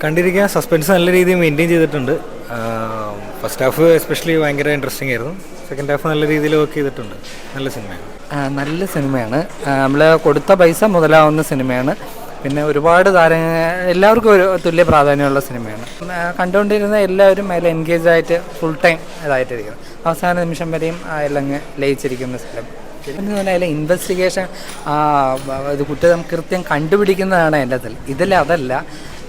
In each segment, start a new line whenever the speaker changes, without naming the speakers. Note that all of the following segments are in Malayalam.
കണ്ടിരിക്കാൻ സസ്പെൻസ് നല്ല രീതിയിൽ മെയിൻറ്റെയിൻ ചെയ്തിട്ടുണ്ട്. ഫസ്റ്റ് ഹാഫ് എസ്പെഷ്യലി ഭയങ്കര ഇൻട്രസ്റ്റിംഗ് ആയിരുന്നു. സെക്കൻഡ് ഹാഫ് നല്ല രീതിയിൽ വർക്ക് ചെയ്തിട്ടുണ്ട്. നല്ല സിനിമയാണ്.
നല്ല സിനിമയാണ്. നമ്മൾ കൊടുത്ത പൈസ മുതലാവുന്ന സിനിമയാണ്. പിന്നെ ഒരുപാട് എല്ലാവർക്കും ഒരു തുല്യ പ്രാധാന്യമുള്ള സിനിമയാണ്. കണ്ടുകൊണ്ടിരുന്ന എല്ലാവരും അതിൽ എൻഗേജ് ആയിട്ട് ഫുൾ ടൈം ഇതായിട്ടിരിക്കുന്നത്. അവസാന നിമിഷം വരെയും എല്ലാം ലയിച്ചിരിക്കുന്ന സ്ഥലം. പിന്നെ അതിലെ ഇൻവെസ്റ്റിഗേഷൻ ഇത് കുറ്റം കൃത്യം കണ്ടുപിടിക്കുന്നതാണ് എൻ്റെ ഇതിലതല്ല.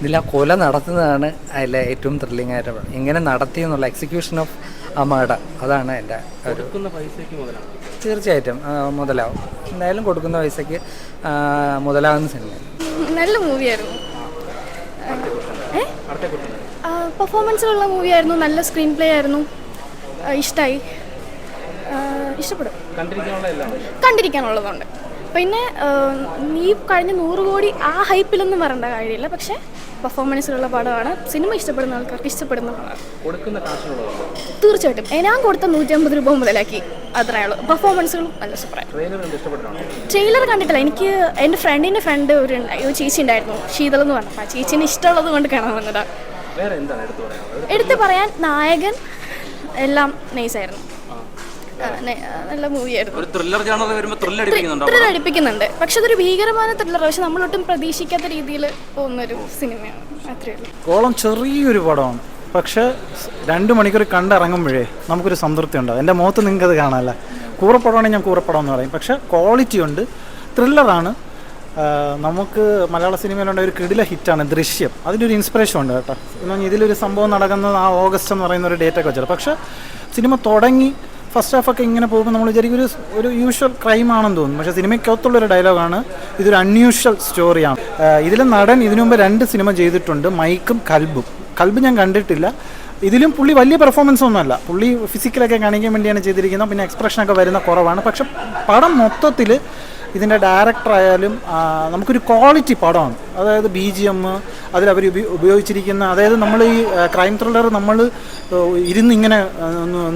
ഇതിൽ ആ കൊല നടത്തുന്നതാണ് അതിലെ ഏറ്റവും ത്രില്ലിംഗ് ആയിട്ട്. എങ്ങനെ നടത്തി എന്നുള്ള എക്സിക്യൂഷൻ ഓഫ് ആ മർഡർ, അതാണ് എൻ്റെ ഒരു. തീർച്ചയായിട്ടും മുതലാവും. എന്തായാലും കൊടുക്കുന്ന പൈസയ്ക്ക് മുതലാവുന്ന സിനിമയാണ്.
നല്ല മൂവിയായിരുന്നു. പെർഫോമൻസിലുള്ള മൂവിയായിരുന്നു. നല്ല സ്ക്രീൻ പ്ലേ ആയിരുന്നു. ഇഷ്ടമായി. ഇഷ്ടപ്പെടും. കണ്ടിരിക്കാനുള്ളതുണ്ട്. പിന്നെ ഈ കഴിഞ്ഞ 100 കോടി ആ ഹൈപ്പിലൊന്നും വരേണ്ട കാര്യമില്ല. പക്ഷേ പെർഫോമൻസിലുള്ള പടമാണ്. സിനിമ ഇഷ്ടപ്പെടുന്ന ആൾക്കാർക്ക് ഇഷ്ടപ്പെടുന്ന പടമാണ്. തീർച്ചയായിട്ടും ഞാൻ കൊടുത്ത 150 രൂപ മുതലാക്കി. അത്രയേ ഉള്ളൂ. പെർഫോമൻസുകളും നല്ല സൂപ്പറായിരുന്നു. ട്രെയിലർ കണ്ടിട്ടില്ല. എനിക്ക് എൻ്റെ ഫ്രണ്ടിൻ്റെ ഫ്രണ്ട് ഒരു ചേച്ചി ഉണ്ടായിരുന്നു, ശീതൾ എന്ന് പറഞ്ഞപ്പോൾ ആ ചേച്ചിന് ഇഷ്ടമുള്ളത് കൊണ്ട് കാണാൻ വന്നതാണ്. എടുത്ത് പറയാൻ നായകൻ എല്ലാം നൈസായിരുന്നു. നല്ല മൂവിയായിരുന്നു. ത്രില്ലർ അടിപ്പിക്കുന്നുണ്ട്. പക്ഷെ അതൊരു ഭീകരമായ ത്രില്ലർ. പക്ഷെ നമ്മളൊട്ടും പ്രതീക്ഷിക്കാത്ത രീതിയിൽ പോകുന്നൊരു സിനിമയാണ്. അത്രയേ ഉള്ളൂ.
കോളം ചെറിയൊരു പടമാണ്. പക്ഷേ 2 മണിക്കൂർ കണ്ടിറങ്ങുമ്പോഴേ നമുക്കൊരു സംതൃപ്തി ഉണ്ടാവും. എൻ്റെ മുഖത്ത് നിങ്ങൾക്കത് കാണാമല്ല. കൂറപ്പടമാണെങ്കിൽ ഞാൻ കൂറപ്പടം എന്ന് പറയും. പക്ഷേ ക്വാളിറ്റി ഉണ്ട്. ത്രില്ലറാണ്. നമുക്ക് മലയാള സിനിമയിലുണ്ട ഒരു കിടില ഹിറ്റാണ് ദൃശ്യം. അതിൻ്റെ ഒരു ഇൻസ്പിറേഷൻ ഉണ്ട് കേട്ടോ. എന്ന് ഇതിലൊരു സംഭവം നടക്കുന്നത് ആ ഓഗസ്റ്റ് എന്ന് പറയുന്ന ഒരു ഡേറ്റൊക്കെ വെച്ചിട്ട്. പക്ഷേ സിനിമ തുടങ്ങി ഫസ്റ്റ് ഹാഫൊക്കെ ഇങ്ങനെ പോകുമ്പോൾ നമ്മൾ വിചാരിക്കും ഒരു യൂഷ്വൽ ക്രൈം ആണെന്ന് തോന്നും. പക്ഷേ സിനിമയ്ക്കകത്തുള്ളൊരു ഡയലോഗാണ്, ഇതൊരു അൺയൂഷ്വൽ സ്റ്റോറിയാണ്. ഇതിലെ നടൻ ഇതിനു മുമ്പ് 2 സിനിമ ചെയ്തിട്ടുണ്ട്, മൈക്കും കൽബും. കൽബ് ഞാൻ കണ്ടിട്ടില്ല. ഇതിലും പുള്ളി വലിയ പെർഫോമൻസ് ഒന്നുമല്ല. പുള്ളി ഫിസിക്കലൊക്കെ കാണിക്കാൻ വേണ്ടിയാണ് ചെയ്തിരിക്കുന്നത്. പിന്നെ എക്സ്പ്രഷനൊക്കെ വരുന്ന കുറവാണ്. പക്ഷെ പടം മൊത്തത്തിൽ ഇതിൻ്റെ ഡയറക്ടറായാലും നമുക്കൊരു ക്വാളിറ്റി പടമാണ്. അതായത് BGM അതിലവർ ഉപയോഗിച്ചിരിക്കുന്ന, അതായത് നമ്മൾ ഈ ക്രൈം ത്രില്ലർ നമ്മൾ ഇരുന്ന് ഇങ്ങനെ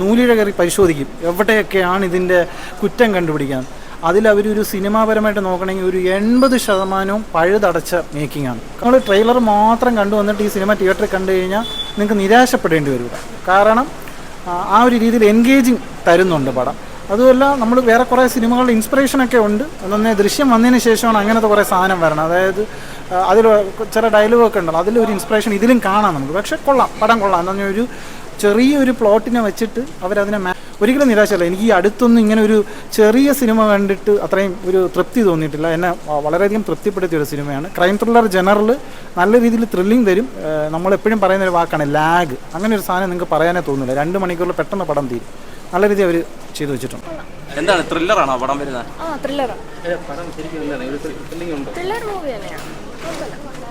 നൂലിഴ കയറി പരിശോധിക്കും എവിടെയൊക്കെയാണ് ഇതിൻ്റെ കുറ്റം കണ്ടുപിടിക്കാൻ. അതിലവരൊരു സിനിമാപരമായിട്ട് നോക്കണമെങ്കിൽ ഒരു 80% പഴുതടച്ച മേക്കിംഗ് ആണ്. നമ്മൾ ട്രെയിലർ മാത്രം കണ്ടുവന്നിട്ട് ഈ സിനിമ തിയേറ്ററിൽ കണ്ടു കഴിഞ്ഞാൽ നിങ്ങൾക്ക് നിരാശപ്പെടേണ്ടി വരിക. കാരണം ആ ഒരു രീതിയിൽ എൻഗേജിങ് തരുന്നുണ്ട് പടം. അതുമല്ല, നമ്മൾ വേറെ കുറേ സിനിമകളുടെ ഇൻസ്പിറേഷനൊക്കെ ഉണ്ട്. അതൊന്നെ ദൃശ്യം വന്നതിന് ശേഷമാണ് അങ്ങനത്തെ കുറേ സാധനം വരണം. അതായത് അതിൽ ചില ഡയലോഗൊക്കെ ഉണ്ടല്ലോ, അതിലൊരു ഇൻസ്പിറേഷൻ ഇതിലും കാണാം നമുക്ക്. പക്ഷേ കൊള്ളാം, പടം കൊള്ളാം. എന്താ പറഞ്ഞാൽ ഒരു ചെറിയൊരു പ്ലോട്ടിനെ വെച്ചിട്ട് അവരതിനെ ഒരിക്കലും നിരാശയല്ല. എനിക്ക് ഈ അടുത്തൊന്നും ഇങ്ങനെ ഒരു ചെറിയ സിനിമ കണ്ടിട്ട് അത്രയും ഒരു തൃപ്തി തോന്നിയിട്ടില്ല. എന്നെ വളരെയധികം തൃപ്തിപ്പെടുത്തിയ ഒരു സിനിമയാണ്. ക്രൈം ത്രില്ലർ ജനറൽ നല്ല രീതിയിൽ ത്രില്ലിംഗ് തരും. നമ്മളെപ്പോഴും പറയുന്നൊരു വാക്കാണ് ലാഗ്. അങ്ങനെ ഒരു സാധനം നിങ്ങൾക്ക് പറയാനേ തോന്നില്ല. 2 മണിക്കൂറിൽ പെട്ടെന്ന് പടം തീരും. നല്ല രീതിയിൽ അവർ ചെയ്തു വെച്ചിട്ടുണ്ട്.
എന്താണ് ത്രില്ലറാണോ പടം വരുന്നത്?
ത്രില്ലർ മൂവി തന്നെയാണ്.